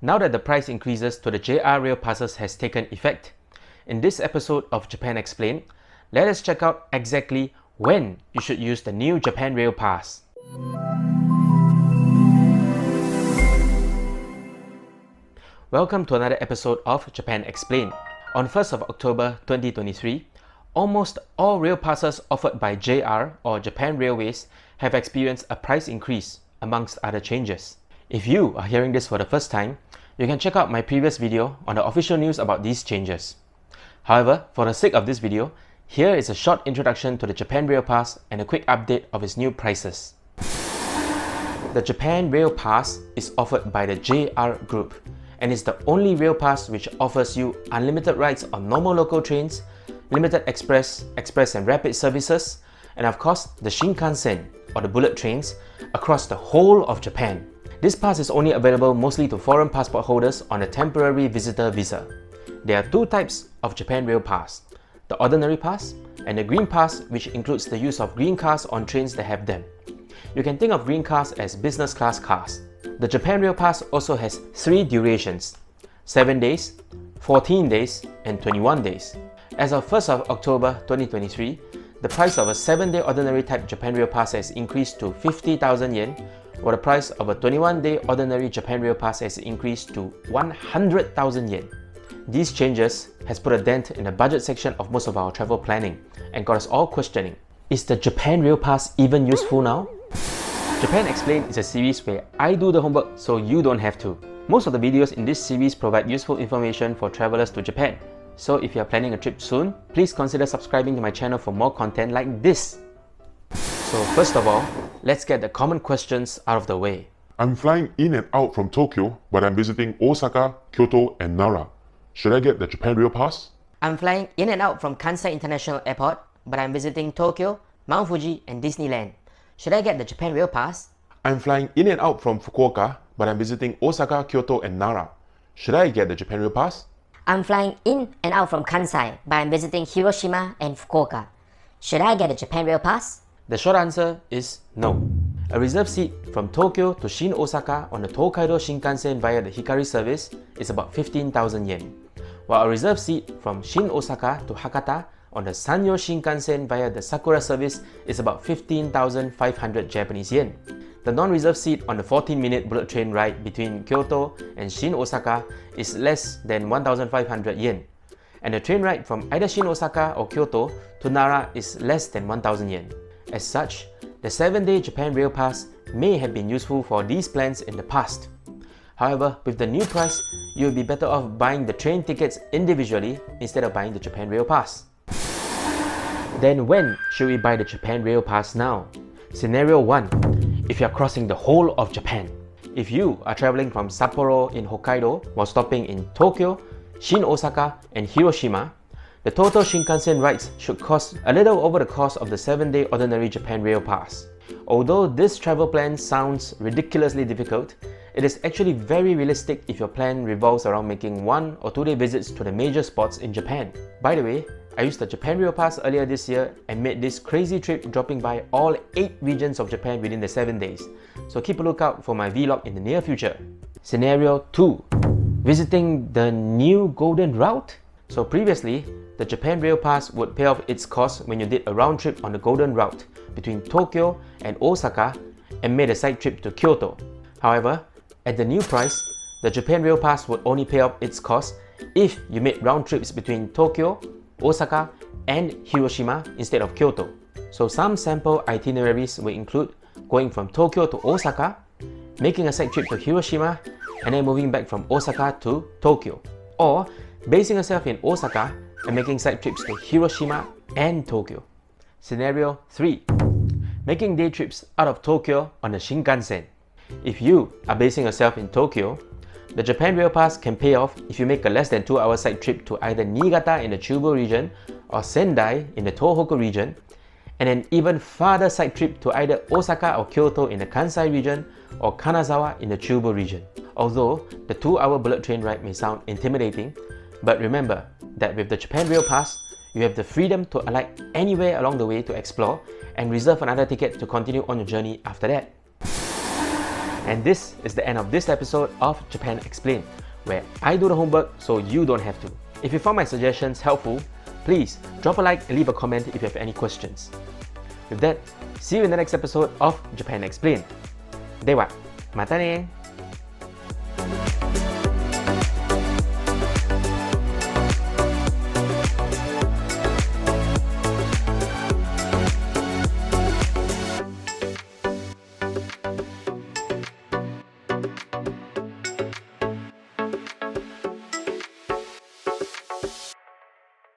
Now that the price increases to the JR Rail passes has taken effect, in this episode of Japan Explained, let us check out exactly when you should use the new Japan Rail Pass. Welcome to another episode of Japan Explained. On 1st of October 2023, almost all rail passes offered by JR or Japan Railways have experienced a price increase, amongst other changes. If you are hearing this for the first time, you can check out my previous video on the official news about these changes. However, for the sake of this video, here is a short introduction to the Japan Rail Pass and a quick update of its new prices. The Japan Rail Pass is offered by the JR Group and is the only rail pass which offers you unlimited rides on normal local trains, limited express and rapid services, and of course the Shinkansen or the bullet trains across the whole of Japan. This pass is only available mostly to foreign passport holders on a temporary visitor visa. There are two types of Japan Rail Pass, the ordinary pass and the green pass, which includes the use of green cars on trains that have them. You can think of green cars as business class cars. The Japan Rail Pass also has 3 durations: 7 days, 14 days, and 21 days. As of 1st of October 2023, the price of a 7-day ordinary type Japan Rail Pass has increased to 50,000 yen, while the price of a 21-day ordinary Japan Rail Pass has increased to 100,000 yen. These changes has put a dent in the budget section of most of our travel planning and got us all questioning, is the Japan Rail Pass even useful now? Japan Explained is a series where I do the homework so you don't have to. Most of the videos in this series provide useful information for travelers to Japan. So if you are planning a trip soon, please consider subscribing to my channel for more content like this. So first of all, let's get the common questions out of the way. I'm flying in and out from Tokyo, but I'm visiting Osaka, Kyoto, and Nara. Should I get the Japan Rail Pass? I'm flying in and out from Kansai International Airport, but I'm visiting Tokyo, Mount Fuji, and Disneyland. Should I get the Japan Rail Pass? I'm flying in and out from Fukuoka, but I'm visiting Osaka, Kyoto, and Nara. Should I get the Japan Rail Pass? I'm flying in and out from Kansai, but I'm visiting Hiroshima and Fukuoka. Should I get a Japan Rail Pass? The short answer is no. A reserved seat from Tokyo to Shin Osaka on the Tokaido Shinkansen via the Hikari service is about 15,000 yen, while a reserved seat from Shin Osaka to Hakata on the Sanyo Shinkansen via the Sakura service is about 15,500 Japanese yen. The non-reserved seat on the 14-minute bullet train ride between Kyoto and Shin Osaka is less than 1,500 yen, and the train ride from either Shin Osaka or Kyoto to Nara is less than 1,000 yen. As such, the 7-day Japan Rail Pass may have been useful for these plans in the past. However, with the new price, you will be better off buying the train tickets individually instead of buying the Japan Rail Pass. Then when should we buy the Japan Rail Pass now? Scenario 1. If you are crossing the whole of Japan. If you are traveling from Sapporo in Hokkaido while stopping in Tokyo, Shin Osaka, and Hiroshima, the total Shinkansen rides should cost a little over the cost of the 7-day ordinary Japan Rail Pass. Although this travel plan sounds ridiculously difficult, it is actually very realistic if your plan revolves around making 1 or 2-day visits to the major spots in Japan. By the way, I used the Japan Rail Pass earlier this year and made this crazy trip dropping by all 8 regions of Japan within the 7 days. So keep a lookout for my vlog in the near future. Scenario 2. Visiting the new Golden Route? So previously, the Japan Rail Pass would pay off its cost when you did a round trip on the Golden Route between Tokyo and Osaka and made a side trip to Kyoto. However, at the new price, the Japan Rail Pass would only pay off its cost if you made round trips between Tokyo, Osaka, and Hiroshima instead of Kyoto. So some sample itineraries will include going from Tokyo to Osaka, making a side trip to Hiroshima, and then moving back from Osaka to Tokyo. Or basing yourself in Osaka and making side trips to Hiroshima and Tokyo. Scenario 3. Making day trips out of Tokyo on the Shinkansen. If you are basing yourself in Tokyo, the Japan Rail Pass can pay off if you make a less than 2-hour side trip to either Niigata in the Chubu region or Sendai in the Tohoku region, and an even farther side trip to either Osaka or Kyoto in the Kansai region or Kanazawa in the Chubu region. Although the 2-hour bullet train ride may sound intimidating, but remember that with the Japan Rail Pass, you have the freedom to alight anywhere along the way to explore and reserve another ticket to continue on your journey after that. And this is the end of this episode of Japan Explained, where I do the homework so you don't have to. If you found my suggestions helpful, please drop a like and leave a comment if you have any questions. With that, see you in the next episode of Japan Explained. では、またね